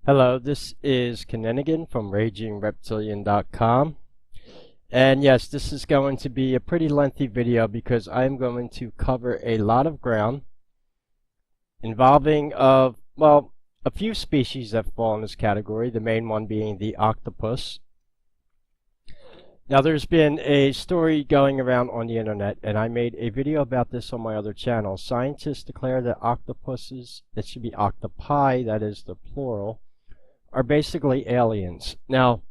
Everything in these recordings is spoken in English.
Hello, this is Kinninigan from RagingReptilian.com. And yes, this is going to be a pretty lengthy video because I'm going to cover a lot of ground involving a few species that fall in this category, the main one being the octopus. Now there's been a story going around on the internet, and I made a video about this on my other channel. Scientists declare that octopuses, it should be octopi, that is the plural, are basically aliens. Now,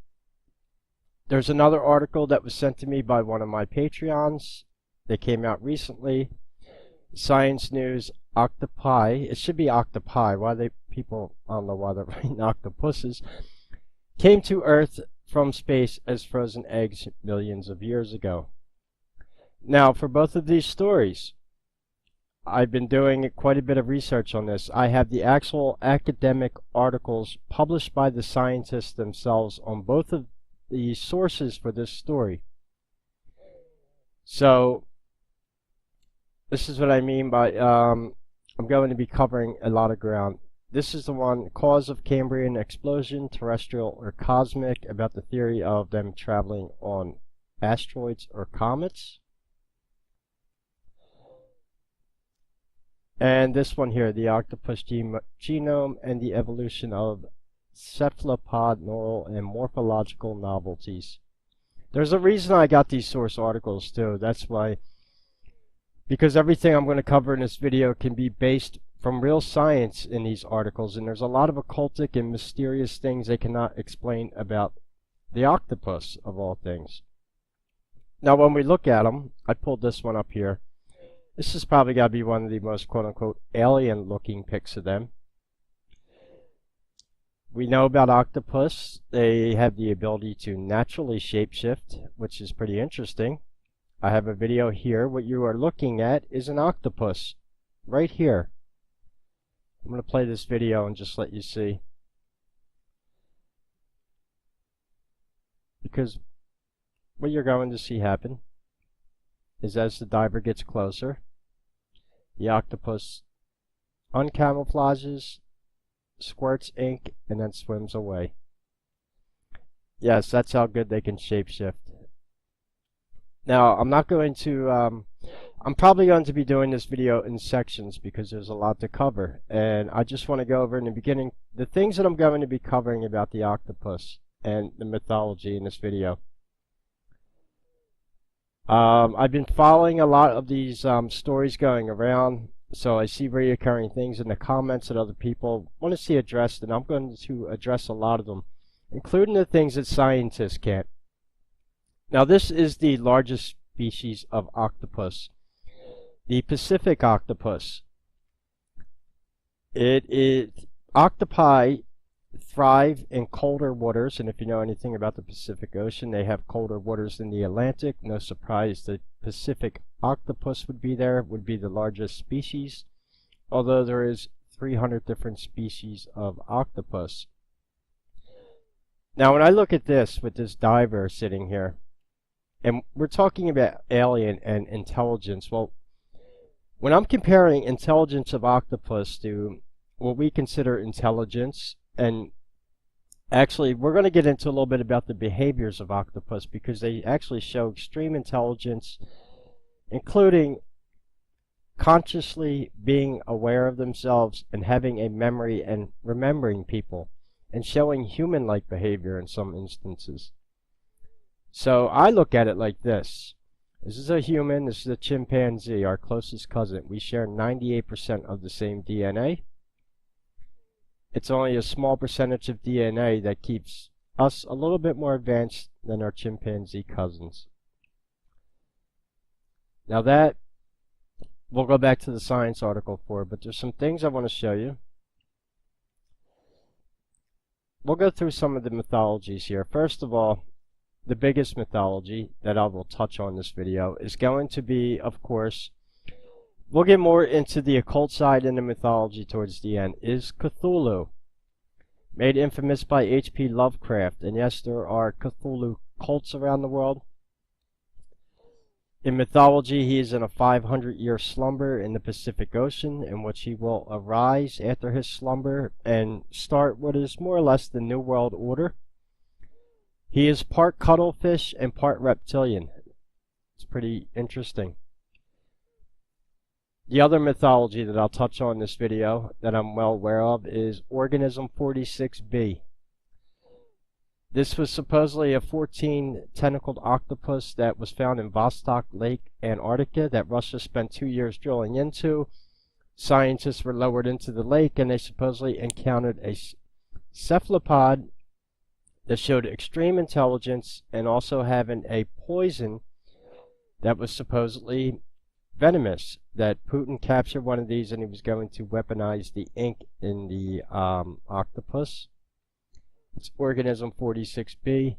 there's another article that was sent to me by one of my Patreons that came out recently. Science News Octopi, it should be octopi, people, I don't know why they're writing octopuses, came to Earth from space as frozen eggs millions of years ago. Now, for both of these stories, I've been doing quite a bit of research on this. I have the actual academic articles published by the scientists themselves on both of the sources for this story. So, this is what I mean by, I'm going to be covering a lot of ground. This is the one, cause of Cambrian explosion, terrestrial or cosmic, about the theory of them traveling on asteroids or comets. And this one here, the octopus genome and the evolution of cephalopod neural and morphological novelties. There's a reason I got these source articles too. That's why, because everything I'm going to cover in this video can be based from real science in these articles, and there's a lot of occultic and mysterious things they cannot explain about the octopus, of all things. Now when we look at them, I pulled this one up here. This is probably got to be one of the most quote-unquote alien-looking pics of them. We know about octopus. They have the ability to naturally shapeshift, which is pretty interesting. I have a video here. What you are looking at is an octopus, right here. I'm going to play this video and just let you see. Because what you're going to see happen is as the diver gets closer, the octopus uncamouflages, squirts ink, and then swims away. Yes, that's how good they can shapeshift. Now, I'm not going to, I'm probably going to be doing this video in sections because there's a lot to cover. And I just want to go over in the beginning the things that I'm going to be covering about the octopus and the mythology in this video. I've been following a lot of these stories going around, so I see reoccurring things in the comments that other people want to see addressed, and I'm going to address a lot of them, including the things that scientists can't. Now, this is the largest species of octopus, the Pacific octopus. Octopi thrive in colder waters, and if you know anything about the Pacific Ocean, they have colder waters than the Atlantic. No surprise the Pacific octopus would be there, would be the largest species, although there is 300 different species of octopus. Now when I look at this with this diver sitting here, and we're talking about alien and intelligence, well, when I'm comparing intelligence of octopus to what we consider intelligence, and actually we're going to get into a little bit about the behaviors of octopus because they actually show extreme intelligence, including consciously being aware of themselves and having a memory and remembering people and showing human-like behavior in some instances. So I look at it like this. This is a human, this is a chimpanzee, our closest cousin. We share 98% of the same DNA. It's only a small percentage of DNA that keeps us a little bit more advanced than our chimpanzee cousins. Now that, we'll go back to the science article for, but there's some things I want to show you. We'll go through some of the mythologies here. First of all, the biggest mythology that I will touch on in this video is going to be, of course, we'll get more into the occult side in the mythology towards the end, is Cthulhu. Made infamous by H.P. Lovecraft, and yes, there are Cthulhu cults around the world. In mythology, he is in a 500-year slumber in the Pacific Ocean, in which he will arise after his slumber and start what is more or less the New World Order. He is part cuttlefish and part reptilian. It's pretty interesting. The other mythology that I'll touch on in this video that I'm well aware of is Organism 46b. This was supposedly a 14-tentacled octopus that was found in Vostok Lake, Antarctica, that Russia spent 2 years drilling into. Scientists were lowered into the lake and they supposedly encountered a cephalopod that showed extreme intelligence and also having a poison that was supposedly venomous. That Putin captured one of these and he was going to weaponize the ink in the octopus. It's Organism 46b.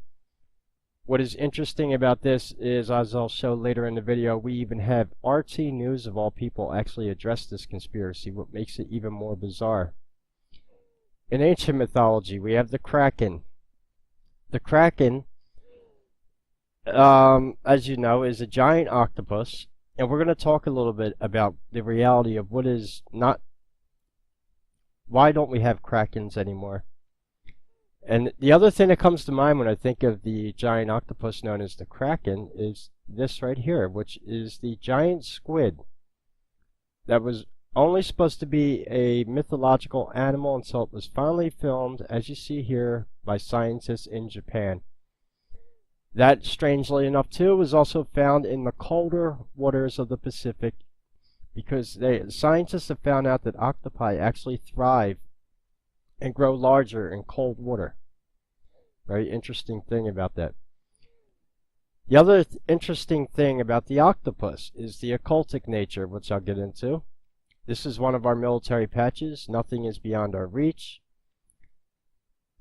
What is interesting about this is, as I'll show later in the video, we even have RT News of all people actually address this conspiracy, what makes it even more bizarre. In ancient mythology, we have the Kraken. The Kraken, as you know, is a giant octopus, and we're going to talk a little bit about the reality of what is not, why don't we have Krakens anymore? And the other thing that comes to mind when I think of the giant octopus known as the Kraken is this right here, which is the giant squid that was only supposed to be a mythological animal until it was finally filmed, as you see here, by scientists in Japan. That, strangely enough too, was also found in the colder waters of the Pacific, because scientists have found out that octopi actually thrive and grow larger in cold water. Very interesting thing about that. The other interesting thing about the octopus is the occultic nature, which I'll get into. This is one of our military patches. Nothing is beyond our reach.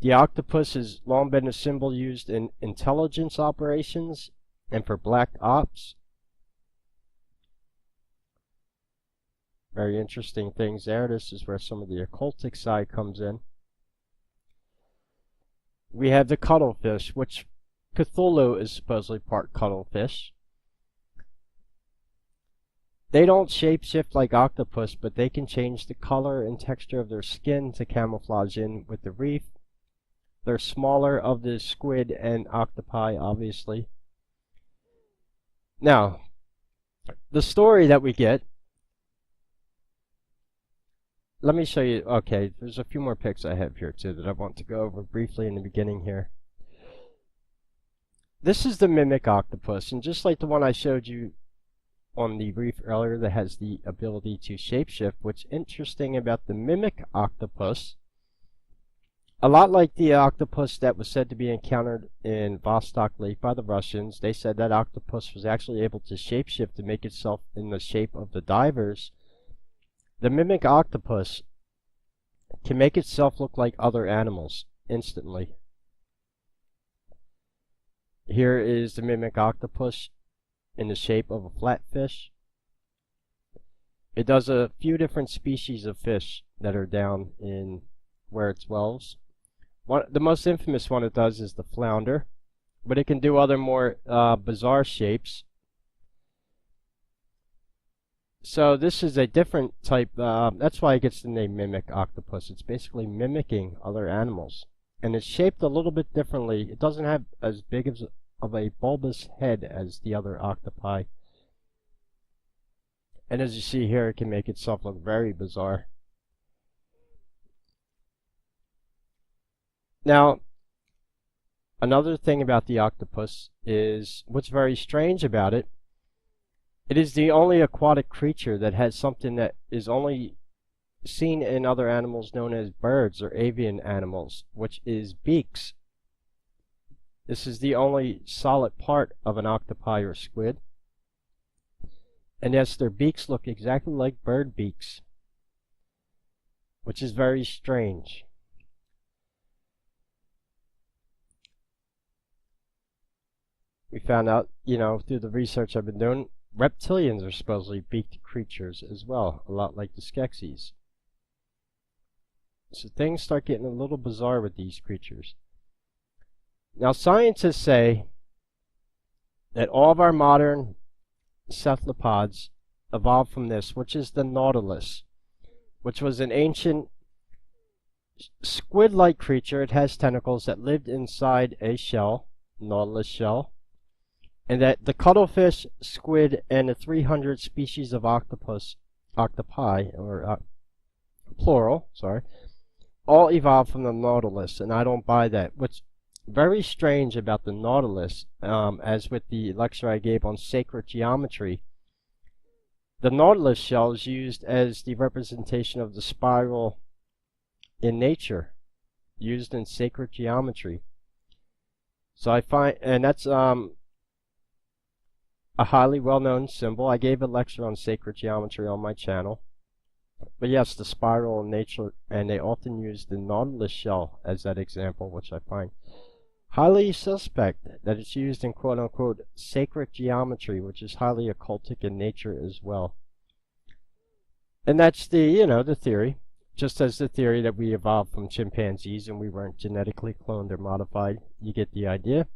The octopus has long been a symbol used in intelligence operations and for black ops. Very interesting things there. This is where some of the occultic side comes in. We have the cuttlefish, which Cthulhu is supposedly part cuttlefish. They don't shapeshift like octopus, but they can change the color and texture of their skin to camouflage in with the reef. They're smaller of the squid and octopi, obviously. Now, the story that we get, let me show you. Okay, there's a few more pics I have here too that I want to go over briefly in the beginning here. This is the mimic octopus, and just like the one I showed you on the reef earlier that has the ability to shapeshift, what's interesting about the mimic octopus, a lot like the octopus that was said to be encountered in Vostok Lake by the Russians, they said that octopus was actually able to shapeshift to make itself in the shape of the divers. The mimic octopus can make itself look like other animals instantly. Here is the mimic octopus in the shape of a flatfish. It does a few different species of fish that are down in where it dwells. The most infamous one it does is the flounder, but it can do other more bizarre shapes. So this is a different type, that's why it gets the name mimic octopus. It's basically mimicking other animals. And it's shaped a little bit differently. It doesn't have as big of a bulbous head as the other octopi. And as you see here, it can make itself look very bizarre. Now, another thing about the octopus is, what's very strange about it, it is the only aquatic creature that has something that is only seen in other animals known as birds or avian animals, which is beaks. This is the only solid part of an octopi or squid. And yes, their beaks look exactly like bird beaks, which is very strange. We found out, through the research I've been doing, reptilians are supposedly beaked creatures as well, a lot like the Skeksis. So things start getting a little bizarre with these creatures. Now, scientists say that all of our modern cephalopods evolved from this, which is the nautilus, which was an ancient squid-like creature. It has tentacles that lived inside a shell, nautilus shell, and that the cuttlefish, squid, and the 300 species of octopi, or plural, sorry, all evolved from the nautilus, and I don't buy that. What's very strange about the nautilus, as with the lecture I gave on sacred geometry, the nautilus shell is used as the representation of the spiral in nature, used in sacred geometry. So I find, and that's a highly well-known symbol. I gave a lecture on sacred geometry on my channel. But yes, the spiral in nature, and they often use the nautilus shell as that example, which I find highly suspect that it's used in quote-unquote sacred geometry, which is highly occultic in nature as well. And that's the, the theory. Just as the theory that we evolved from chimpanzees and we weren't genetically cloned or modified. You get the idea.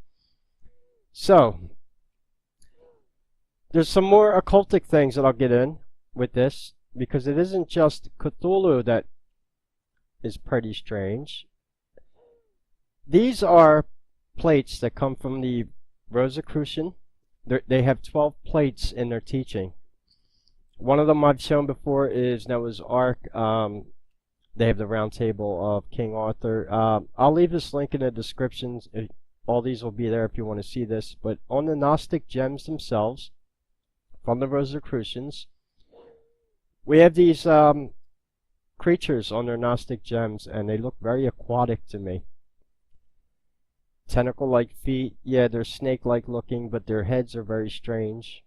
So, there's some more occultic things that I'll get in with this, because it isn't just Cthulhu that is pretty strange. These are plates that come from the Rosicrucian. They have 12 plates in their teaching. One of them I've shown before is Noah's Ark. They have the round table of King Arthur. I'll leave this link in the descriptions. All these will be there if you want to see this. But on the Gnostic gems themselves, from the Rosicrucians, we have these creatures on their Gnostic gems, and they look very aquatic to me. Tentacle-like feet. Yeah, they're snake-like looking, but their heads are very strange.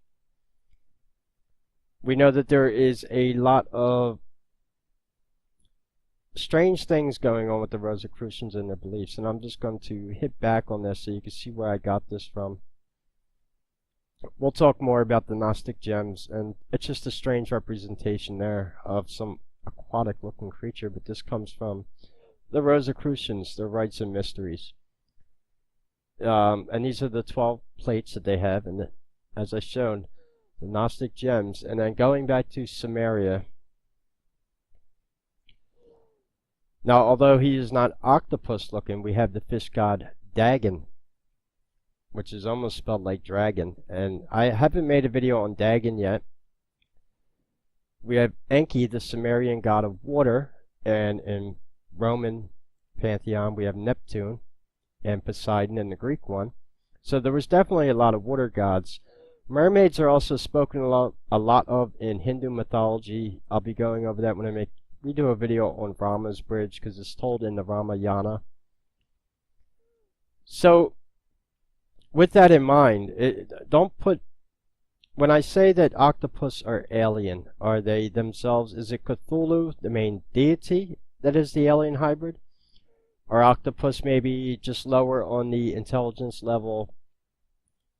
We know that there is a lot of strange things going on with the Rosicrucians and their beliefs, and I'm just going to hit back on this so you can see where I got this from. We'll talk more about the Gnostic gems, and it's just a strange representation there of some aquatic looking creature, but this comes from the Rosicrucians, their rites and mysteries. And these are the 12 plates that they have, and as I shown, the Gnostic gems. And then going back to Sumeria. Now, although he is not octopus looking, we have the fish god Dagon, which is almost spelled like dragon. And I haven't made a video on Dagon yet. We have Enki, the Sumerian god of water, and in Roman pantheon we have Neptune and Poseidon in the Greek one. So there was definitely a lot of water gods. Mermaids are also spoken a lot of in Hindu mythology. I'll be going over that when we do a video on Rama's bridge, because it's told in the Ramayana. So with that in mind, when I say that octopus are alien, are they themselves, is it Cthulhu, the main deity, that is the alien hybrid? Or octopus maybe just lower on the intelligence level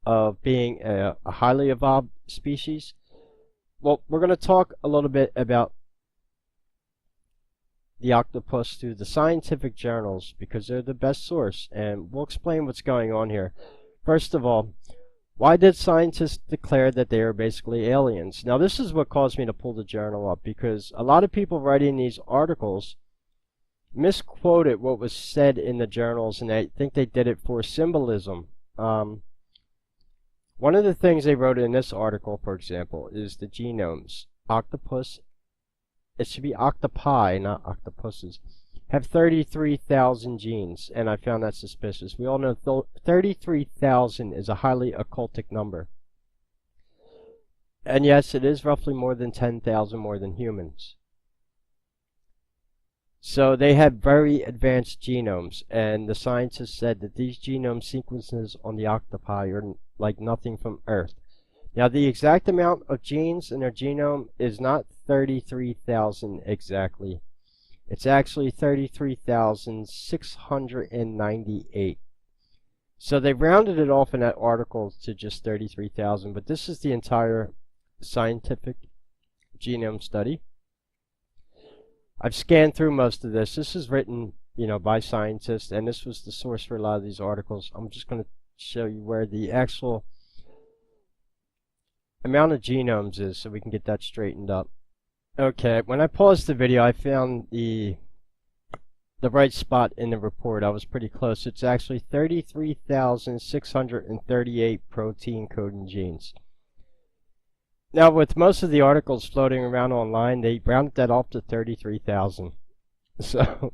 of being a highly evolved species? Well, we're going to talk a little bit about the octopus through the scientific journals, because they're the best source, and we'll explain what's going on here. First of all, why did scientists declare that they are basically aliens? Now, this is what caused me to pull the journal up, because a lot of people writing these articles misquoted what was said in the journals, and I think they did it for symbolism. One of the things they wrote in this article, for example, is the genomes. Octopus, it should be octopi, not octopuses, have 33,000 genes, and I found that suspicious. We all know 33,000 is a highly occultic number. And yes, it is roughly more than 10,000 more than humans. So they have very advanced genomes, and the scientists said that these genome sequences on the octopi are like nothing from Earth. Now, the exact amount of genes in their genome is not 33,000 exactly. It's actually 33,698. So they rounded it off in that article to just 33,000, but this is the entire scientific genome study. I've scanned through most of this. This is written, by scientists, and this was the source for a lot of these articles. I'm just going to show you where the actual, amount of genomes is, so we can get that straightened up. Okay, when I paused the video, I found the right spot in the report. I was pretty close. It's actually 33,638 protein coding genes. Now, with most of the articles floating around online, they rounded that off to 33,000. So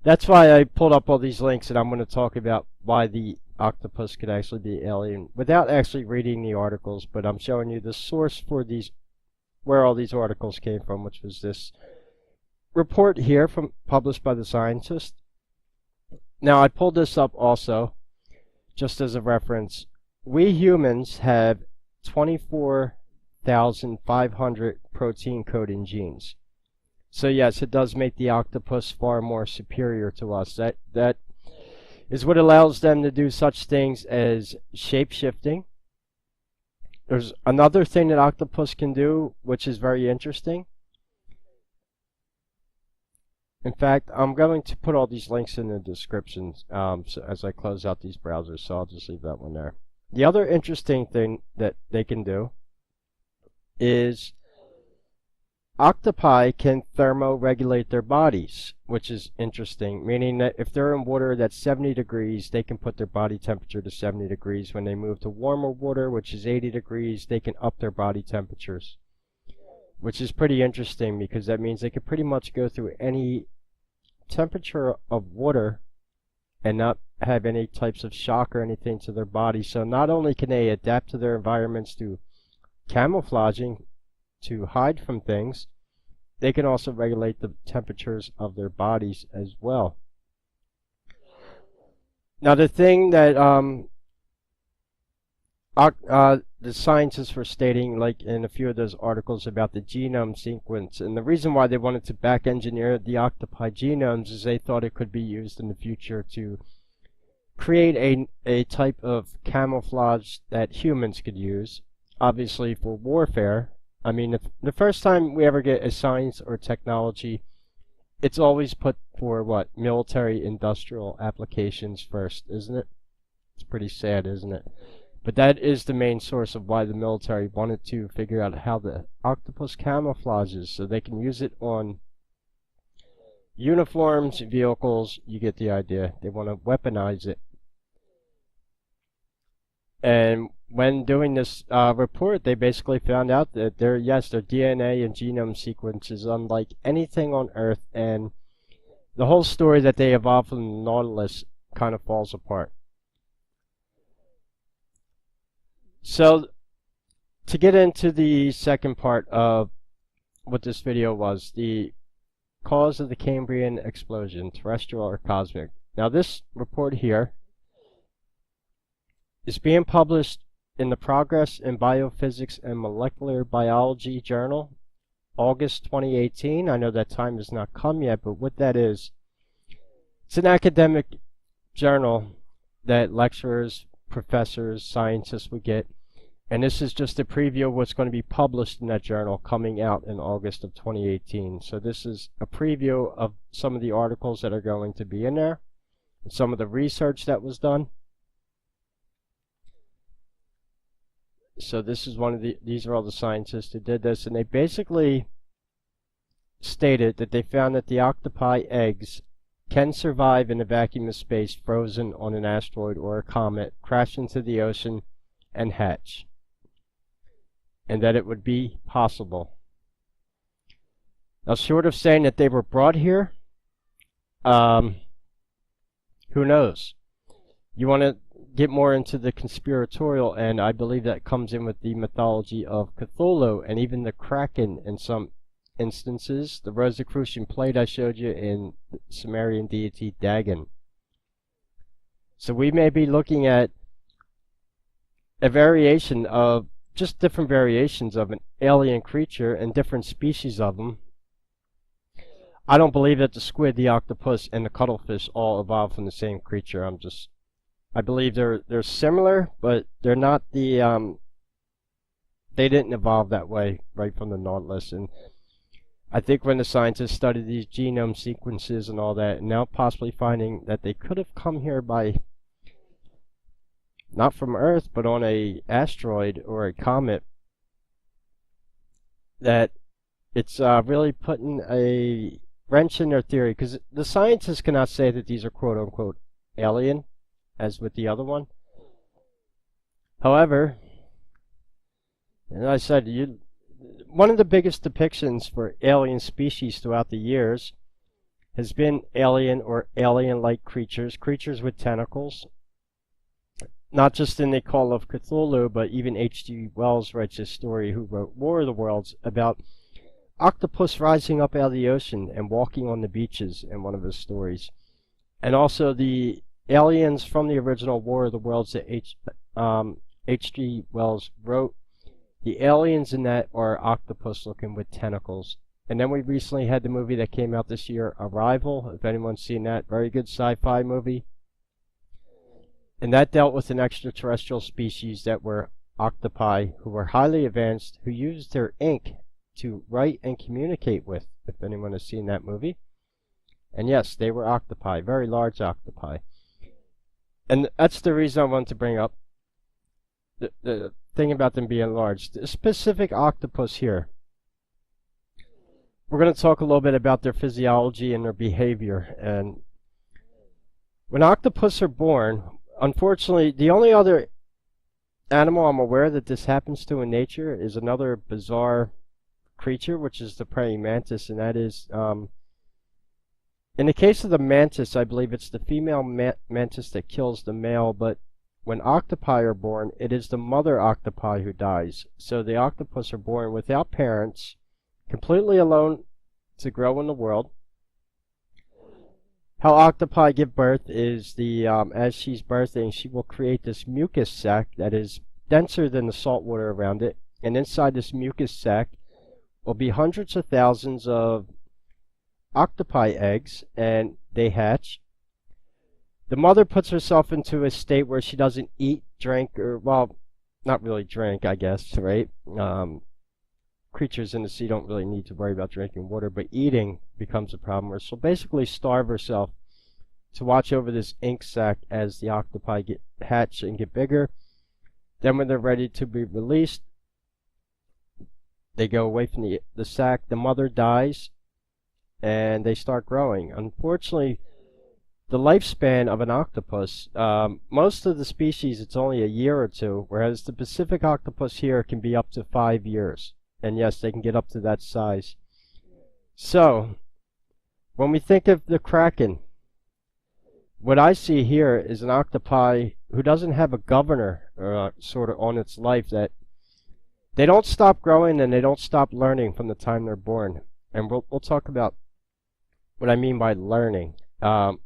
that's why I pulled up all these links, and I'm going to talk about why the octopus could actually be alien without actually reading the articles, but I'm showing you the source for these, where all these articles came from, which was this report here published by the scientist. Now, I pulled this up also just as a reference. We humans have 24,500 protein coding genes. So yes, it does make the octopus far more superior to us. That is what allows them to do such things as shape-shifting. There's another thing that octopus can do, which is very interesting. In fact, I'm going to put all these links in the description so as I close out these browsers, so I'll just leave that one there. The other interesting thing that they can do is octopi can thermoregulate their bodies, which is interesting, meaning that if they're in water that's 70 degrees, they can put their body temperature to 70 degrees. When they move to warmer water, which is 80 degrees, they can up their body temperatures, which is pretty interesting because that means they could pretty much go through any temperature of water and not have any types of shock or anything to their body. So not only can they adapt to their environments to camouflaging, to hide from things, they can also regulate the temperatures of their bodies as well. Now the thing that the scientists were stating, like in a few of those articles about the genome sequence, and the reason why they wanted to back engineer the octopi genomes is they thought it could be used in the future to create a type of camouflage that humans could use, obviously for warfare. I mean, if the first time we ever get a science or technology, it's always put for what? Military industrial applications first, isn't it? It's pretty sad, isn't it? But that is the main source of why the military wanted to figure out how the octopus camouflages so they can use it on uniforms, vehicles. You get the idea. They want to weaponize it. And when doing this report, they basically found out that their DNA and genome sequence is unlike anything on Earth, and the whole story that they evolved from the Nautilus kind of falls apart. So, to get into the second part of what this video was, the cause of the Cambrian explosion, terrestrial or cosmic. Now this report here is being published in the Progress in Biophysics and Molecular Biology journal, August 2018. I know that time has not come yet, but what that is, it's an academic journal that lecturers, professors, scientists would get, and this is just a preview of what's going to be published in that journal coming out in August of 2018. So this is a preview of some of the articles that are going to be in there, and some of the research that was done. So this is these are all the scientists who did this, and they basically stated that they found that the octopi eggs can survive in a vacuum of space frozen on an asteroid or a comet, crash into the ocean, and hatch. And that it would be possible. Now, short of saying that they were brought here, who knows? You want to get more into the conspiratorial, and I believe that comes in with the mythology of Cthulhu and even the Kraken in some instances. The Rosicrucian plate I showed you in the Sumerian deity Dagon. So we may be looking at a variation of, just different variations of an alien creature and different species of them. I don't believe that the squid, the octopus, and the cuttlefish all evolved from the same creature. I believe they're similar, but they're not the they didn't evolve that way right from the Nautilus. And I think when the scientists studied these genome sequences and all that, and now possibly finding that they could have come here by, not from Earth, but on a asteroid or a comet, that it's really putting a wrench in their theory, because the scientists cannot say that these are quote-unquote alien, as with the other one. However, and I said, one of the biggest depictions for alien species throughout the years has been alien or alien-like creatures, creatures with tentacles. Not just in the Call of Cthulhu, but even H.G. Wells writes a story, who wrote War of the Worlds, about octopus rising up out of the ocean and walking on the beaches in one of his stories. And also the aliens from the original War of the Worlds that H.G. Wells wrote. The aliens in that are octopus looking with tentacles. And then we recently had the movie that came out this year, Arrival, if anyone's seen that. Very good sci-fi movie. And that dealt with an extraterrestrial species that were octopi, who were highly advanced, who used their ink to write and communicate with, if anyone has seen that movie. And yes, they were octopi, very large octopi. And that's the reason I wanted to bring up the thing about them being large. The specific octopus here, we're going to talk a little bit about their physiology and their behavior. And when octopus are born, unfortunately, the only other animal I'm aware that this happens to in nature is another bizarre creature, which is the praying mantis, and that is, in the case of the mantis, I believe it's the female mantis that kills the male, but when octopi are born, it is the mother octopi who dies. So the octopus are born without parents, completely alone to grow in the world. How octopi give birth is as she's birthing, she will create this mucus sac that is denser than the salt water around it, and inside this mucus sac will be hundreds of thousands of octopi eggs, and they hatch. The mother puts herself into a state where she doesn't eat, drink, or, well, not really drink, I guess, right? Creatures in the sea don't really need to worry about drinking water, but eating becomes a problem, where she'll basically starve herself to watch over this ink sac as the octopi get hatch and get bigger. Then when they're ready to be released, they go away from the sac, the mother dies, and they start growing. Unfortunately, the lifespan of an octopus, most of the species, it's only a year or two, whereas the Pacific octopus here can be up to 5 years. And yes, they can get up to that size. So, when we think of the Kraken, what I see here is an octopi who doesn't have a governor, sort of, on its life, that they don't stop growing and they don't stop learning from the time they're born. And we'll talk about what I mean by learning. So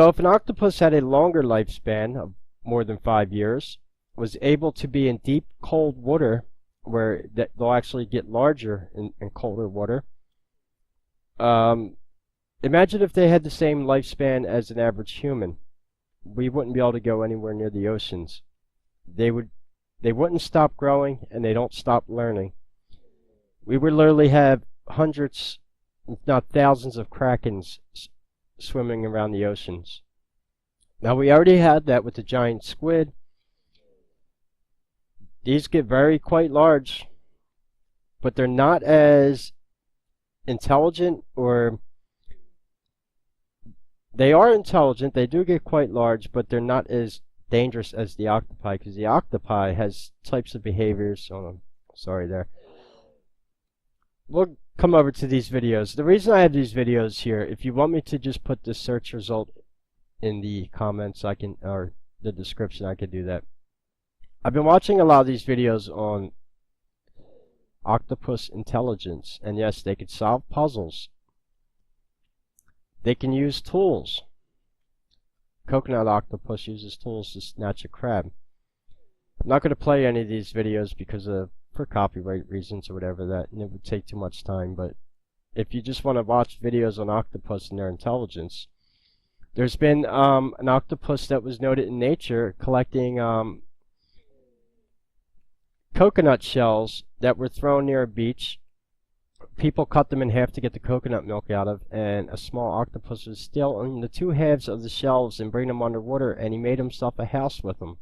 if an octopus had a longer lifespan of more than 5 years, was able to be in deep cold water, where they'll actually get larger in colder water. Imagine if they had the same lifespan as an average human. We wouldn't be able to go anywhere near the oceans. They wouldn't stop growing, and they don't stop learning. We would literally have hundreds, if not thousands, of krakens swimming around the oceans. Now, we already had that with the giant squid. These get quite large, but they're not as intelligent, or they are intelligent. They do get quite large, but they're not as dangerous as the octopi, because the octopi has types of behaviors. Oh, sorry there. We'll come over to these videos. The reason I have these videos here, if you want me to just put the search result in the comments, I can, or the description, I can do that. I've been watching a lot of these videos on octopus intelligence, and yes, they can solve puzzles. They can use tools. Coconut octopus uses tools to snatch a crab. I'm not going to play any of these videos because of, for copyright reasons or whatever, that, and it would take too much time. But if you just want to watch videos on octopus and their intelligence, there's been an octopus that was noted in nature collecting coconut shells that were thrown near a beach. People cut them in half to get the coconut milk out of, and a small octopus was stealing the two halves of the shells and bring them underwater, and he made himself a house with them.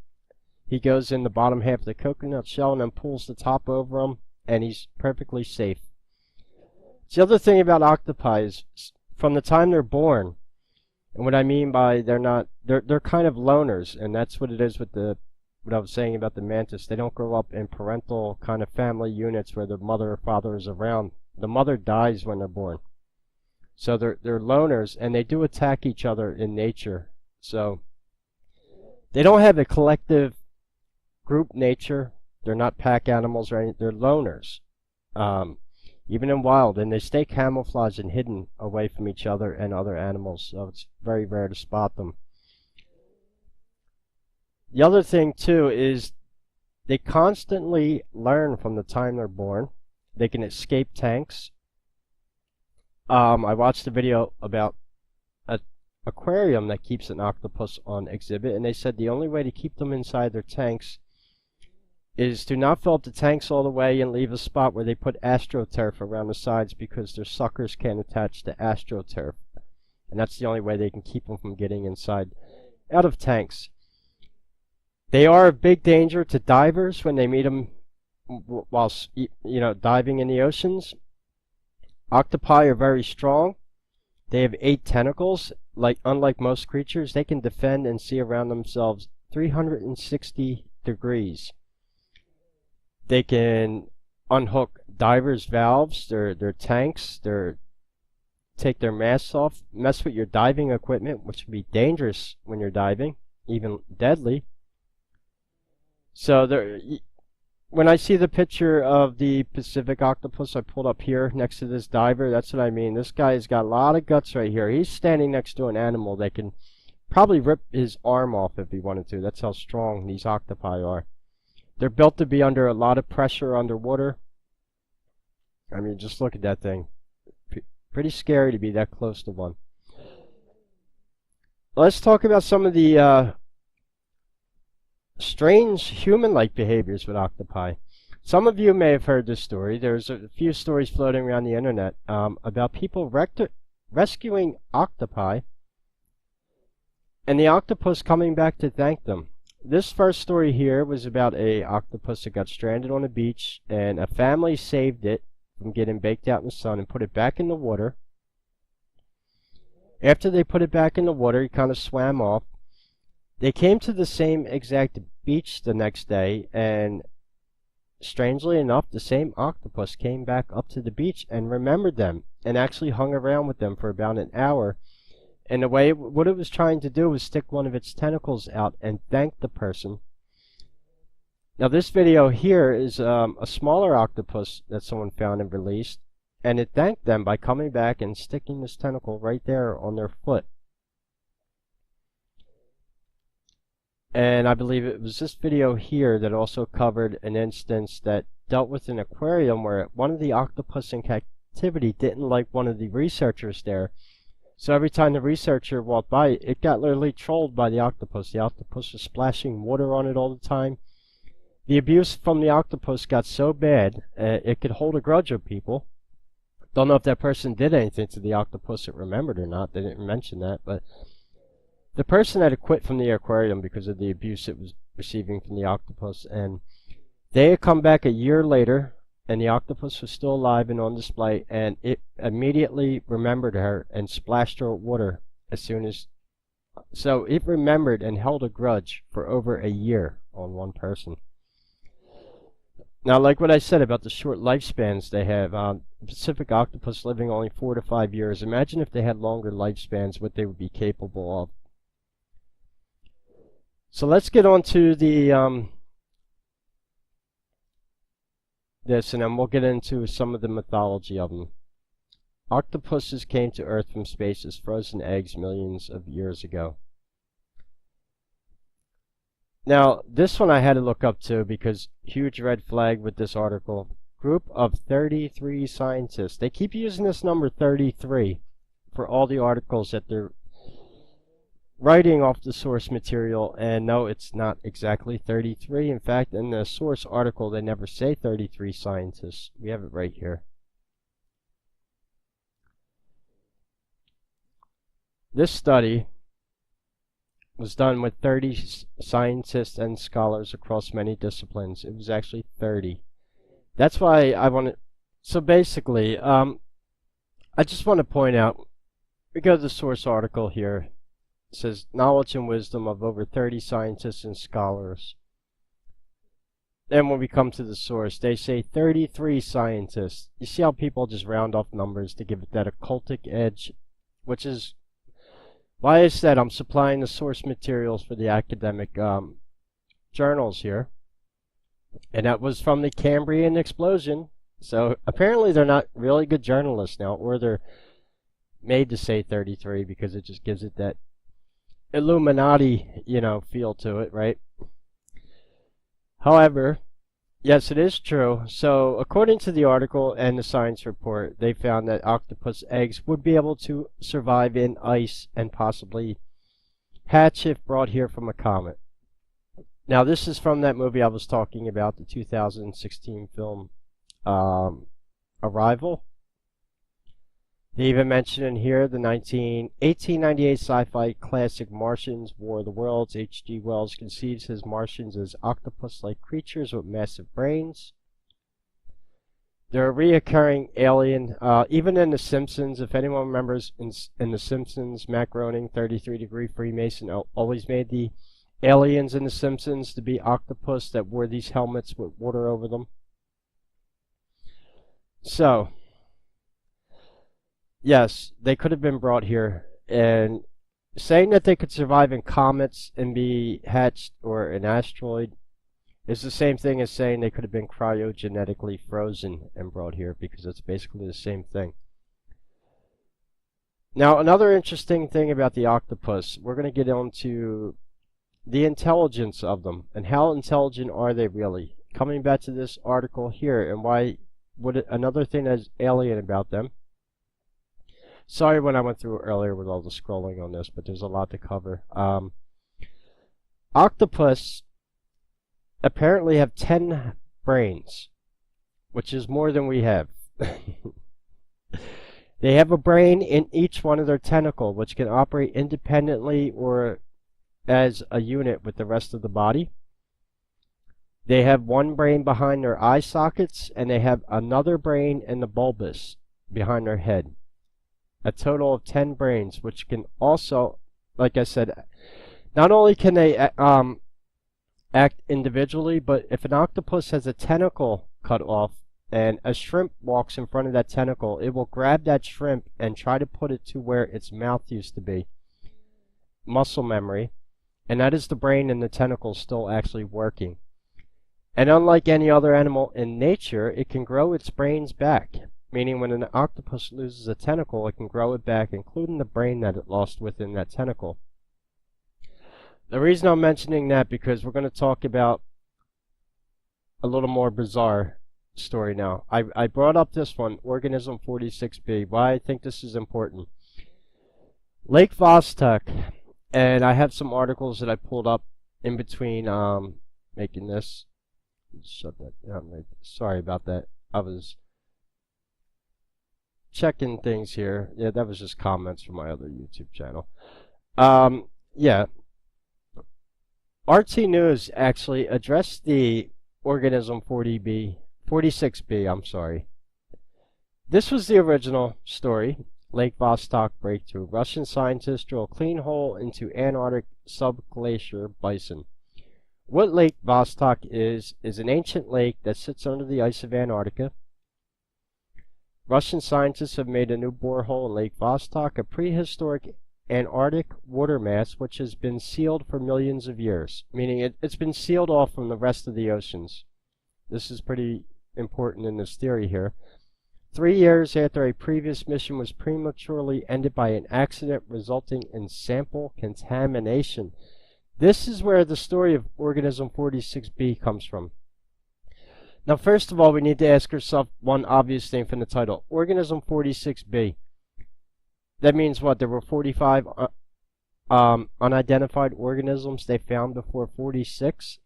He goes in the bottom half of the coconut shell and then pulls the top over them, and he's perfectly safe. The other thing about octopi is from the time they're born, and what I mean by they're kind of loners, and that's what it is with what I was saying about the mantis. They don't grow up in parental kind of family units where the mother or father is around. The mother dies when they're born. So they're loners, and they do attack each other in nature. So they don't have a collective group nature. They're not pack animals or anything. They're loners. Even in wild, and they stay camouflaged and hidden away from each other and other animals, so it's very rare to spot them. The other thing too is they constantly learn from the time they're born. They can escape tanks. I watched a video about an aquarium that keeps an octopus on exhibit, and they said the only way to keep them inside their tanks is to not fill up the tanks all the way and leave a spot where they put astroturf around the sides, because their suckers can't attach to astroturf. And that's the only way they can keep them from getting inside, out of tanks. They are a big danger to divers when they meet them whilst, diving in the oceans. Octopi are very strong. They have 8 tentacles. Unlike most creatures, they can defend and see around themselves 360 degrees. They can unhook divers' valves, their tanks, take their masks off, mess with your diving equipment, which can be dangerous when you're diving, even deadly. So when I see the picture of the Pacific octopus I pulled up here next to this diver, that's what I mean. This guy's got a lot of guts right here. He's standing next to an animal that can probably rip his arm off if he wanted to. That's how strong these octopi are. They're built to be under a lot of pressure underwater. I mean, just look at that thing. Pretty scary to be that close to one. Let's talk about some of the strange human-like behaviors with octopi. Some of you may have heard this story. There's a few stories floating around the internet about people rescuing octopi and the octopus coming back to thank them. This first story here was about a octopus that got stranded on a beach, and a family saved it from getting baked out in the sun and put it back in the water. After they put it back in the water, he kind of swam off. They came to the same exact beach the next day, and strangely enough, the same octopus came back up to the beach and remembered them and actually hung around with them for about an hour. And what it was trying to do was stick one of its tentacles out and thank the person. Now this video here is a smaller octopus that someone found and released, and it thanked them by coming back and sticking this tentacle right there on their foot. And I believe it was this video here that also covered an instance that dealt with an aquarium where one of the octopus in captivity didn't like one of the researchers there. So every time the researcher walked by, it got literally trolled by the octopus. The octopus was splashing water on it all the time. The abuse from the octopus got so bad, it could hold a grudge of people. Don't know if that person did anything to the octopus it remembered or not. They didn't mention that, but the person had to quit from the aquarium because of the abuse it was receiving from the octopus. And they had come back a year later, and the octopus was still alive and on display, and it immediately remembered her and splashed her with water as soon as... So it remembered and held a grudge for over a year on one person. Now, like what I said about the short lifespans they have, Pacific octopus living only 4 to 5 years. Imagine if they had longer lifespans, what they would be capable of. So let's get on to the... this, and then we'll get into some of the mythology of them. Octopuses came to Earth from space as frozen eggs millions of years ago. Now, this one I had to look up too, because huge red flag with this article. Group of 33 scientists. They keep using this number 33 for all the articles that they're writing off the source material, and no, it's not exactly 33. In fact, in the source article, they never say 33 scientists. We have it right here. This study was done with 30 scientists and scholars across many disciplines. It was actually 30. That's why I want to. So basically, I just want to point out. We go to the source article here. It says knowledge and wisdom of over 30 scientists and scholars. Then when we come to the source, they say 33 scientists. You see how people just round off numbers to give it that occultic edge, which is why I said I'm supplying the source materials for the academic journals here. And that was from the Cambrian explosion. So apparently they're not really good journalists now, or they're made to say 33 because it just gives it that Illuminati, feel to it, right? However, yes, it is true. So according to the article and the science report, they found that octopus eggs would be able to survive in ice and possibly hatch if brought here from a comet. Now, this is from that movie I was talking about, the 2016 film Arrival. They even mention in here the 1898 sci-fi classic Martians, War of the Worlds. H.G. Wells conceives his Martians as octopus-like creatures with massive brains. They're a reoccurring alien, even in The Simpsons. If anyone remembers, in The Simpsons, Matt Groening, 33-degree Freemason, always made the aliens in The Simpsons to be octopus that wore these helmets with water over them. So, yes, they could have been brought here. And saying that they could survive in comets and be hatched or an asteroid is the same thing as saying they could have been cryogenetically frozen and brought here, because it's basically the same thing. Now, another interesting thing about the octopus, we're going to get into the intelligence of them, and how intelligent are they really? Coming back to this article here, and why would another thing that's alien about them. Sorry when I went through earlier with all the scrolling on this, but there's a lot to cover. Octopus apparently have 10 brains, which is more than we have. They have a brain in each one of their tentacle, which can operate independently or as a unit with the rest of the body. They have one brain behind their eye sockets, and they have another brain in the bulbous behind their head. A total of 10 brains, which can also, like I said, not only can they act individually, but if an octopus has a tentacle cut off and a shrimp walks in front of that tentacle, it will grab that shrimp and try to put it to where its mouth used to be. Muscle memory. And that is the brain and the tentacle still actually working. And unlike any other animal in nature, it can grow its brains back. Meaning when an octopus loses a tentacle, it can grow it back, including the brain that it lost within that tentacle. The reason I'm mentioning that, because we're going to talk about a little more bizarre story now. I brought up this one, Organism 46b. Why I think this is important. Lake Vostok, and I have some articles that I pulled up in between making this. Shut that down. Right. Sorry about that. I was checking things here. Yeah, that was just comments from my other YouTube channel. Yeah. RT News actually addressed the Organism 46b, I'm sorry. This was the original story. Lake Vostok breakthrough. Russian scientists drill a clean hole into Antarctic subglacier bison. What Lake Vostok is an ancient lake that sits under the ice of Antarctica. Russian scientists have made a new borehole in Lake Vostok, a prehistoric Antarctic water mass which has been sealed for millions of years, meaning it's been sealed off from the rest of the oceans. This is pretty important in this theory here. 3 years after a previous mission was prematurely ended by an accident resulting in sample contamination. This is where the story of Organism 46b comes from. Now, first of all, we need to ask ourselves one obvious thing from the title. Organism 46b. That means what? There were 45 unidentified organisms they found before 46?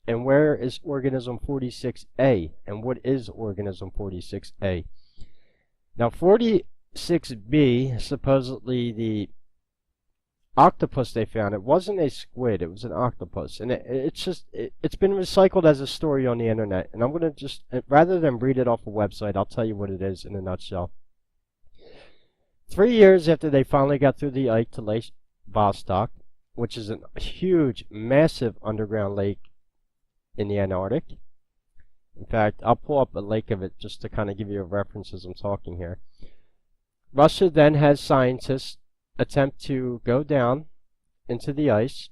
And where is Organism 46a? And what is Organism 46a? Now, 46b, supposedly the octopus they found, it wasn't a squid, it was an octopus. And it's been recycled as a story on the internet. And I'm going to just, rather than read it off a website, I'll tell you what it is in a nutshell. 3 years after they finally got through the ice to Lake Vostok, which is a huge, massive underground lake in the Antarctic. In fact, I'll pull up a lake of it just to kind of give you a reference as I'm talking here. Russia then has scientists attempt to go down into the ice.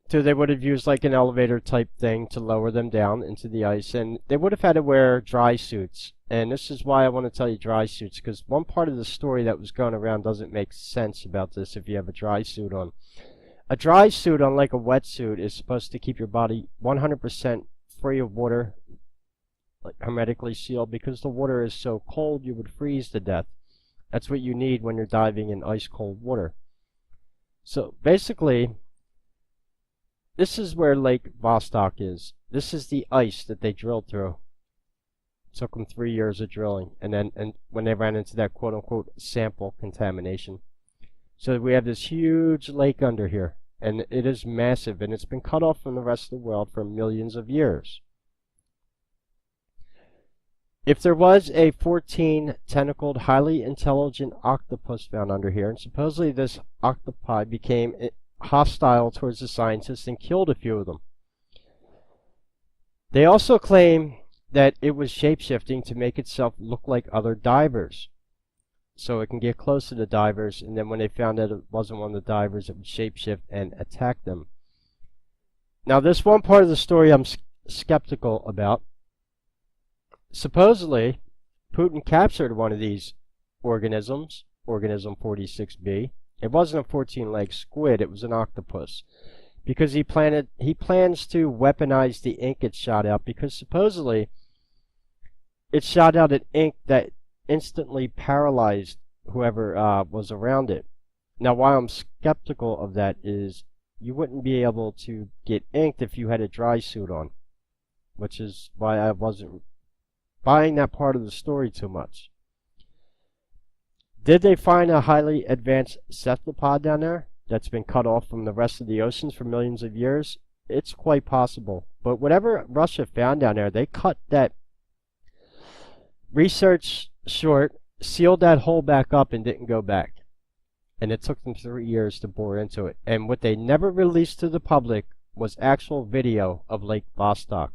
So they would have used like an elevator type thing to lower them down into the ice, and they would have had to wear dry suits. And this is why I want to tell you dry suits, because one part of the story that was going around doesn't make sense about this if you have a dry suit on. A dry suit, unlike a wetsuit, is supposed to keep your body 100% free of water, like hermetically sealed, because the water is so cold you would freeze to death. That's what you need when you're diving in ice cold water. So basically, this is where Lake Vostok is. This is the ice that they drilled through. It took them 3 years of drilling, and when they ran into that quote-unquote sample contamination. So we have this huge lake under here, and it is massive, and it's been cut off from the rest of the world for millions of years. If there was a 14-tentacled, highly intelligent octopus found under here, and supposedly this octopi became hostile towards the scientists and killed a few of them. They also claim that it was shape-shifting to make itself look like other divers, so it can get close to the divers, and then when they found that it wasn't one of the divers, it would shapeshift and attack them. Now this one part of the story I'm skeptical about. Supposedly, Putin captured one of these organisms, Organism 46b. It wasn't a 14-legged squid, it was an octopus. Because he plans to weaponize the ink it shot out, because supposedly it shot out an ink that instantly paralyzed whoever was around it. Now, why I'm skeptical of that is you wouldn't be able to get inked if you had a dry suit on, which is why I wasn't buying that part of the story too much. Did they find a highly advanced cephalopod down there that's been cut off from the rest of the oceans for millions of years? It's quite possible. But whatever Russia found down there, they cut that research short, sealed that hole back up, and didn't go back. And it took them 3 years to bore into it. And what they never released to the public was actual video of Lake Vostok.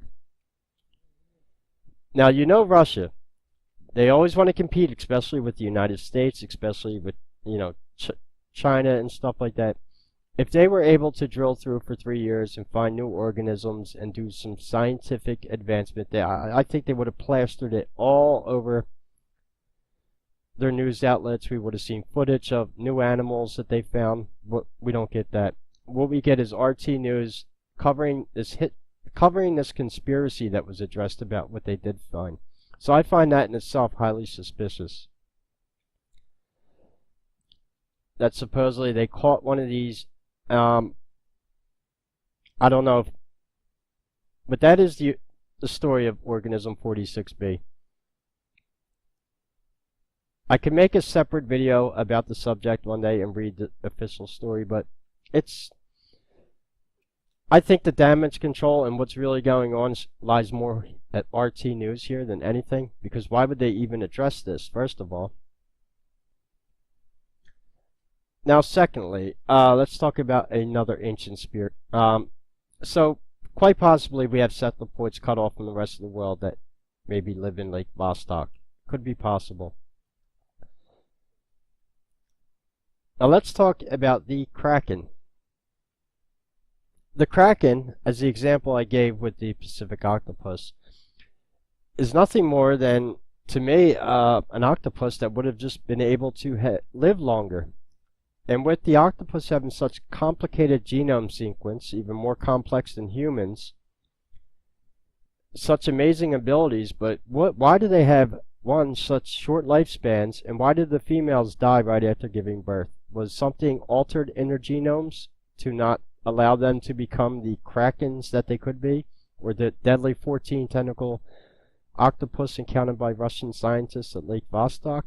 Now, you know Russia. They always want to compete, especially with the United States, especially with, China and stuff like that. If they were able to drill through for 3 years and find new organisms and do some scientific advancement, I think they would have plastered it all over their news outlets. We would have seen footage of new animals that they found. We don't get that. What we get is RT News covering this conspiracy that was addressed about what they did find. So I find that in itself highly suspicious. That supposedly they caught one of these, I don't know, but that is the story of Organism 46b. I can make a separate video about the subject one day and read the official story, but I think the damage control and what's really going on lies more at RT News here than anything, because why would they even address this, first of all? Now, secondly, let's talk about another ancient spirit. So, quite possibly we have cephalopods cut off from the rest of the world that maybe live in Lake Vostok. Could be possible. Now, let's talk about the Kraken. The Kraken, as the example I gave with the Pacific octopus, is nothing more than, to me, an octopus that would have just been able to live longer. And with the octopus having such complicated genome sequence, even more complex than humans, such amazing abilities, but why do they have, one, such short lifespans, and why did the females die right after giving birth? Was something altered in their genomes to not allow them to become the Krakens that they could be, or the deadly 14-tentacle octopus encountered by Russian scientists at Lake Vostok?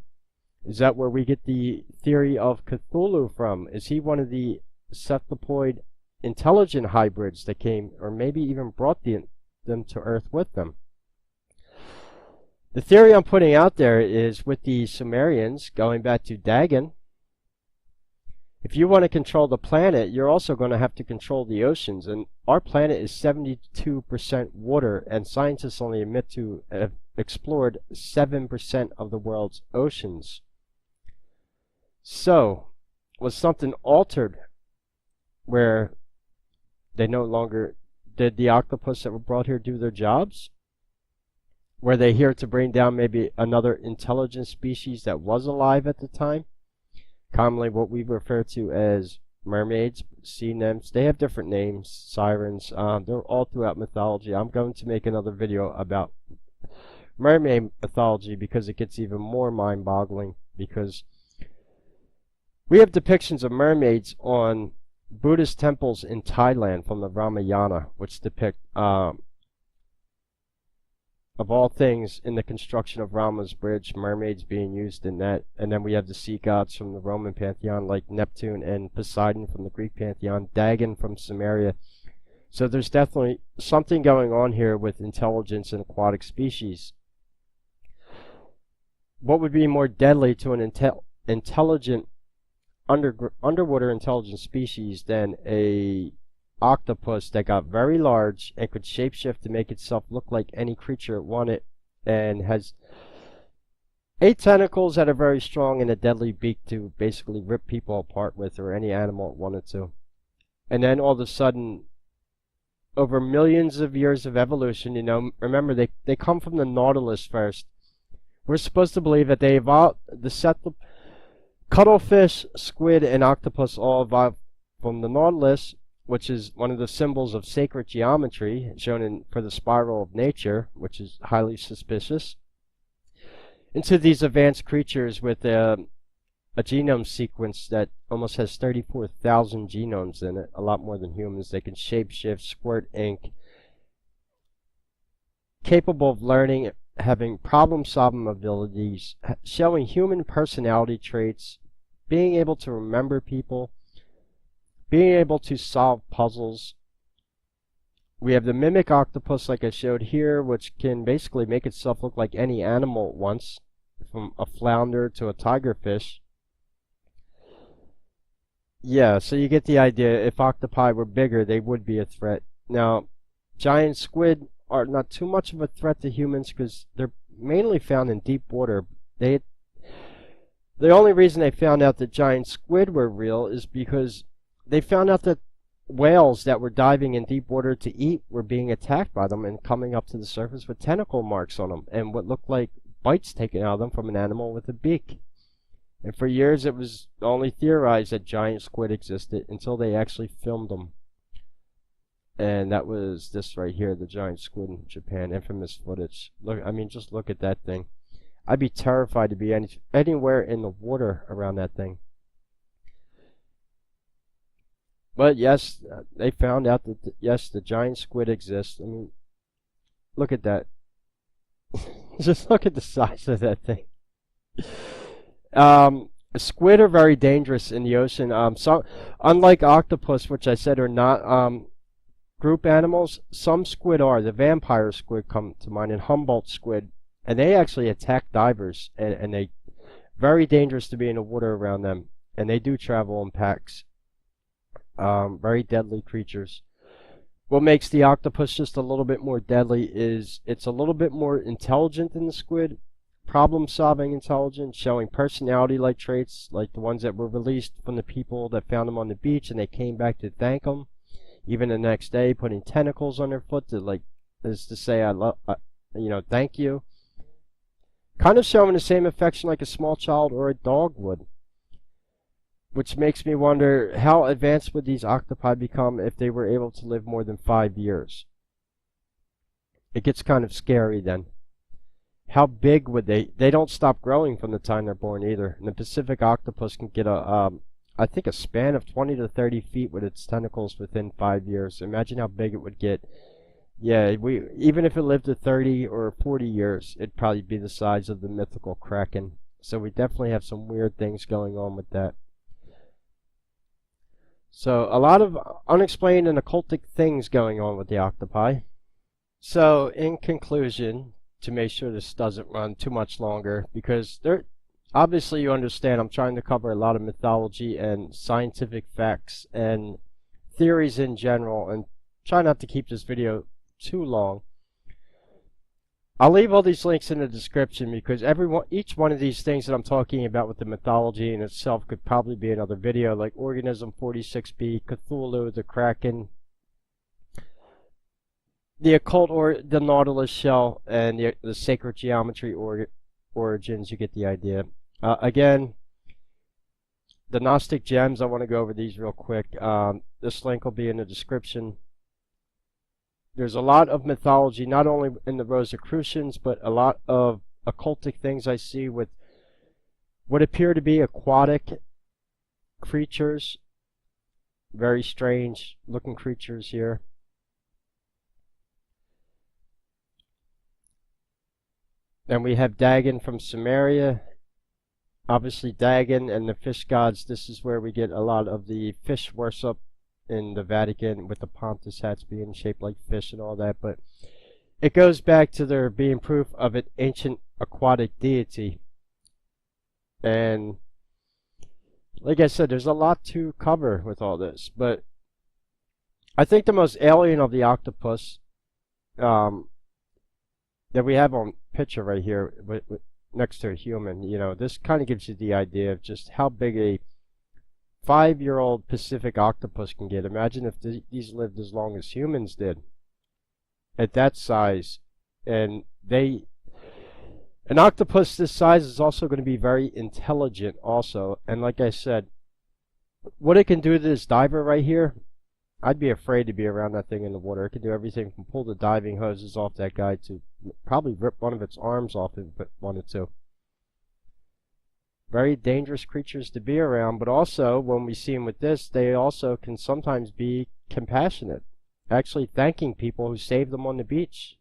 Is that where we get the theory of Cthulhu from? Is he one of the cephalopoid intelligent hybrids that came, or maybe even brought them to Earth with them? The theory I'm putting out there is with the Sumerians, going back to Dagon, if you want to control the planet, you're also going to have to control the oceans. And our planet is 72% water, and scientists only admit to have explored 7% of the world's oceans. So, was something altered where they no longer did the octopus that were brought here do their jobs? Were they here to bring down maybe another intelligent species that was alive at the time? Commonly what we refer to as mermaids, sea nymphs. They have different names, sirens. They're all throughout mythology. I'm going to make another video about mermaid mythology because it gets even more mind-boggling, because we have depictions of mermaids on Buddhist temples in Thailand from the Ramayana, which depict of all things, in the construction of Rama's bridge, mermaids being used in that. And then we have the sea gods from the Roman pantheon, like Neptune and Poseidon from the Greek pantheon, Dagon from Sumeria. So there's definitely something going on here with intelligence in aquatic species. What would be more deadly to an intelligent underwater intelligent species than a octopus that got very large and could shapeshift to make itself look like any creature it wanted, and has 8 tentacles that are very strong and a deadly beak to basically rip people apart with, or any animal it wanted to. And then all of a sudden, over millions of years of evolution, you know, remember they come from the Nautilus first. We're supposed to believe that they evolved, the cuttlefish, squid, and octopus all evolved from the Nautilus, which is one of the symbols of sacred geometry shown for the spiral of nature, which is highly suspicious, into these advanced creatures with a genome sequence that almost has 34,000 genomes in it, a lot more than humans. They can shapeshift, squirt ink, capable of learning, having problem-solving abilities, showing human personality traits, being able to remember people, being able to solve puzzles. We have the mimic octopus, like I showed here, which can basically make itself look like any animal at once, from a flounder to a tigerfish. Yeah, so you get the idea. If octopi were bigger, they would be a threat. Now, giant squid are not too much of a threat to humans because they're mainly found in deep water. The only reason they found out that giant squid were real is because they found out that whales that were diving in deep water to eat were being attacked by them and coming up to the surface with tentacle marks on them and what looked like bites taken out of them from an animal with a beak. And for years it was only theorized that giant squid existed until they actually filmed them. And that was this right here, the giant squid in Japan, infamous footage. Look, I mean, just look at that thing. I'd be terrified to be anywhere in the water around that thing. But yes, they found out that, yes, the giant squid exists. I mean, look at that. Just look at the size of that thing. Squid are very dangerous in the ocean. So, unlike octopus, which I said are not group animals, some squid are. The vampire squid come to mind, and Humboldt squid. And they actually attack divers, and they very dangerous to be in the water around them. And they do travel in packs. Very deadly creatures. What makes the octopus just a little bit more deadly is it's a little bit more intelligent than the squid, problem-solving intelligence, showing personality-like traits, like the ones that were released from the people that found them on the beach and they came back to thank them, even the next day, putting tentacles on their foot to, like, as to say, you know, thank you. Kind of showing the same affection like a small child or a dog would. Which makes me wonder, how advanced would these octopi become if they were able to live more than 5 years? It gets kind of scary then. How big would they don't stop growing from the time they're born either. And the Pacific octopus can get I think a span of 20 to 30 feet with its tentacles within 5 years. Imagine how big it would get. Yeah, even if it lived to 30 or 40 years, it'd probably be the size of the mythical Kraken. So we definitely have some weird things going on with that. So a lot of unexplained and occultic things going on with the octopi. So in conclusion, to make sure this doesn't run too much longer, because there, obviously you understand I'm trying to cover a lot of mythology and scientific facts and theories in general, and try not to keep this video too long. I'll leave all these links in the description because each one of these things that I'm talking about with the mythology in itself could probably be another video, like Organism 46b, Cthulhu, the Kraken, the occult or the Nautilus shell, and the sacred geometry origins. You get the idea. Again, the Gnostic gems, I want to go over these real quick. This link will be in the description. There's a lot of mythology, not only in the Rosicrucians, but a lot of occultic things I see with what appear to be aquatic creatures. Very strange looking creatures here. And we have Dagon from Samaria. Obviously Dagon and the fish gods, this is where we get a lot of the fish worship in the Vatican, with the Pontius hats being shaped like fish and all that. But it goes back to there being proof of an ancient aquatic deity. And like I said, there's a lot to cover with all this. But I think the most alien of the octopus that we have on picture right here next to a human, you know, this kind of gives you the idea of just how big a 5-year-old Pacific octopus can get. Imagine if these lived as long as humans did at that size. And an octopus this size is also going to be very intelligent also. And like I said, what it can do to this diver right here, I'd be afraid to be around that thing in the water. It can do everything from pull the diving hoses off that guy to probably rip one of its arms off if it wanted to. Very dangerous creatures to be around, but also when we see them with this, they also can sometimes be compassionate, actually thanking people who saved them on the beach.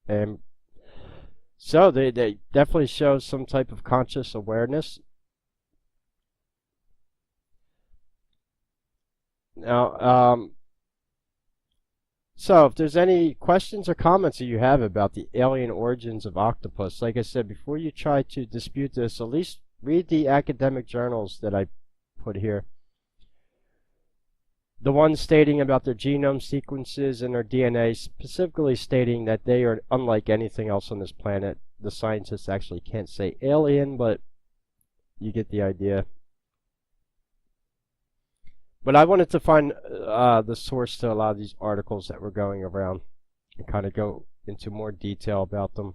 And so they definitely show some type of conscious awareness. Now, so if there's any questions or comments that you have about the alien origins of octopus, like I said, before you try to dispute this, at least read the academic journals that I put here. The ones stating about their genome sequences and their DNA, specifically stating that they are unlike anything else on this planet. The scientists actually can't say alien, but you get the idea. But I wanted to find the source to a lot of these articles that were going around and kind of go into more detail about them.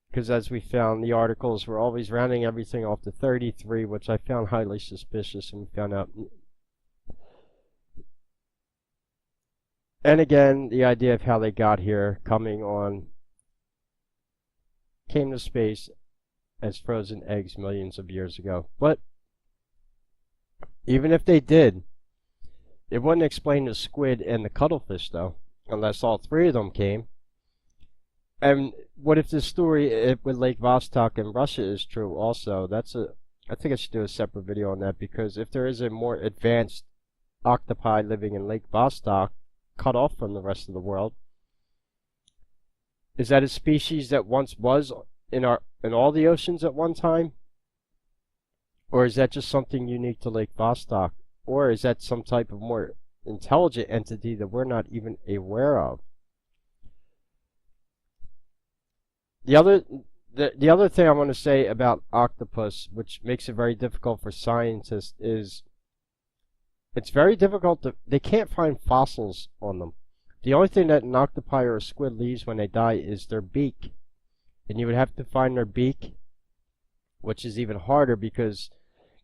Because as we found, the articles were always rounding everything off to 33, which I found highly suspicious, and we found out. And again, the idea of how they got here, came to space as frozen eggs millions of years ago. But even if they did, it wouldn't explain the squid and the cuttlefish, though, unless all three of them came. And what if this story with Lake Vostok in Russia is true also? I think I should do a separate video on that, because if there is a more advanced octopi living in Lake Vostok, cut off from the rest of the world, is that a species that once was in all the oceans at one time? Or is that just something unique to Lake Vostok? Or is that some type of more intelligent entity that we're not even aware of? The other thing I want to say about octopus, which makes it very difficult for scientists, is it's very difficult they can't find fossils on them. The only thing that an octopi or a squid leaves when they die is their beak. And you would have to find their beak, which is even harder because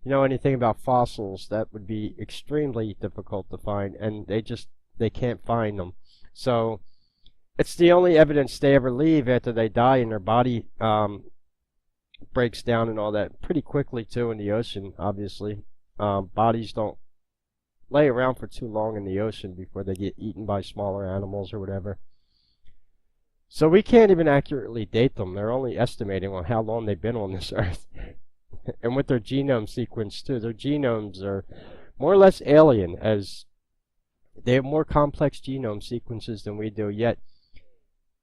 you know anything about fossils, that would be extremely difficult to find, and they can't find them. So it's the only evidence they ever leave after they die, and their body breaks down and all that pretty quickly too in the ocean, obviously. Bodies don't lay around for too long in the ocean before they get eaten by smaller animals or whatever. So we can't even accurately date them. They're only estimating on how long they've been on this earth. And with their genome sequence too, their genomes are more or less alien, as they have more complex genome sequences than we do, yet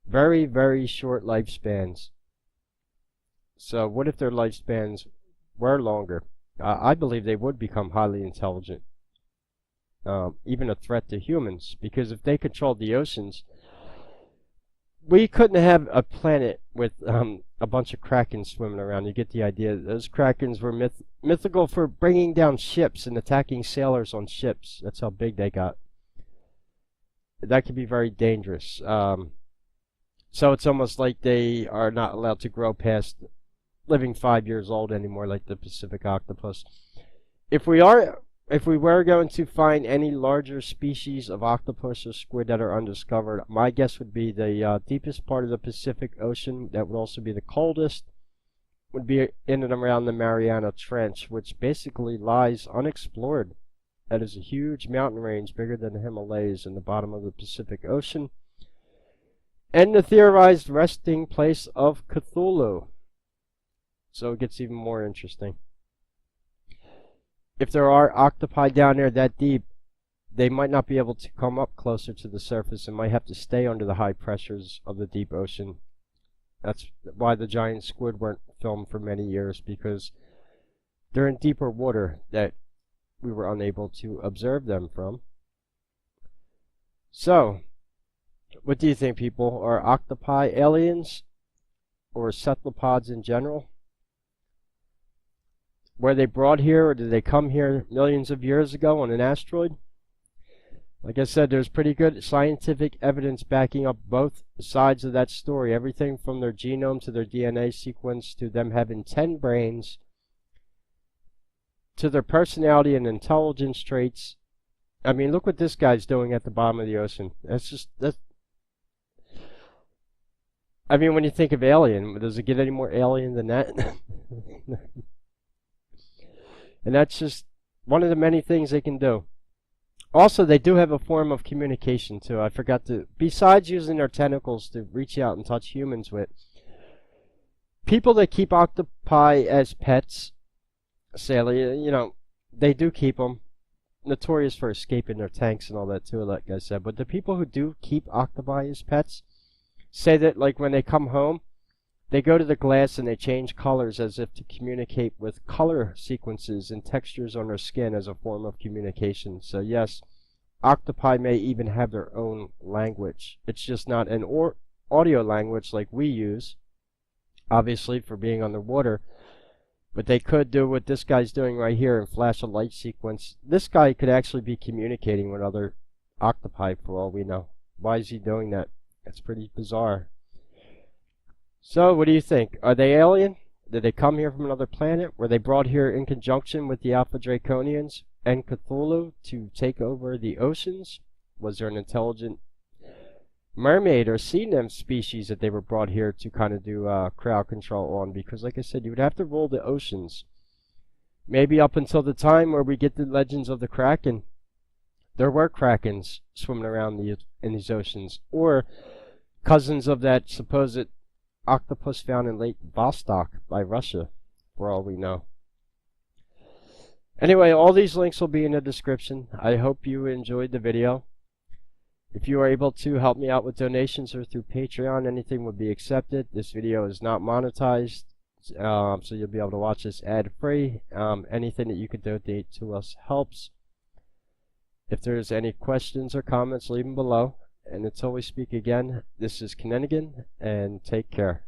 very, very short lifespans. So what if their lifespans were longer? I believe they would become highly intelligent, even a threat to humans, because if they controlled the oceans, we couldn't have a planet with a bunch of Kraken swimming around. You get the idea. Those Krakens were mythical for bringing down ships and attacking sailors on ships. That's how big they got. That could be very dangerous. So it's almost like they are not allowed to grow past living 5 years old anymore, like the Pacific octopus. If we were going to find any larger species of octopus or squid that are undiscovered, my guess would be the deepest part of the Pacific Ocean, that would also be the coldest, would be in and around the Mariana Trench, which basically lies unexplored. That is a huge mountain range bigger than the Himalayas in the bottom of the Pacific Ocean, and the theorized resting place of Cthulhu. So it gets even more interesting. If there are octopi down there that deep, they might not be able to come up closer to the surface and might have to stay under the high pressures of the deep ocean. That's why the giant squid weren't filmed for many years, because they're in deeper water that we were unable to observe them from. So, what do you think, people? Are octopi aliens or cephalopods in general? Were they brought here, or did they come here millions of years ago on an asteroid? Like I said, there's pretty good scientific evidence backing up both sides of that story. Everything from their genome to their DNA sequence to them having 10 brains to their personality and intelligence traits. I mean, look what this guy's doing at the bottom of the ocean. I mean, when you think of alien, does it get any more alien than that? And that's just one of the many things they can do. Also, they do have a form of communication too. I forgot to, besides using their tentacles to reach out and touch humans with, people that keep octopi as pets, sadly, you know, they do keep them. Notorious for escaping their tanks and all that too, like I said. But the people who do keep octopi as pets say that, like, when they come home, they go to the glass and they change colors as if to communicate with color sequences and textures on their skin as a form of communication. So yes, octopi may even have their own language. It's just not an audio language like we use, obviously, for being underwater. But they could do what this guy's doing right here and flash a light sequence. This guy could actually be communicating with other octopi for all we know. Why is he doing that? That's pretty bizarre. So, what do you think? Are they alien? Did they come here from another planet? Were they brought here in conjunction with the Alpha Draconians and Cthulhu to take over the oceans? Was there an intelligent mermaid or sea nymph species that they were brought here to kind of do crowd control on? Because, like I said, you would have to rule the oceans. Maybe up until the time where we get the legends of the Kraken, there were Krakens swimming around in these oceans. Or cousins of that supposed octopus found in Lake Vostok by Russia, for all we know. Anyway, all these links will be in the description. I hope you enjoyed the video. If you are able to help me out with donations or through Patreon, anything would be accepted. This video is not monetized, so you'll be able to watch this ad-free. Anything that you can donate to us helps. If there's any questions or comments, leave them below. And until we speak again, this is Kinninigan, and take care.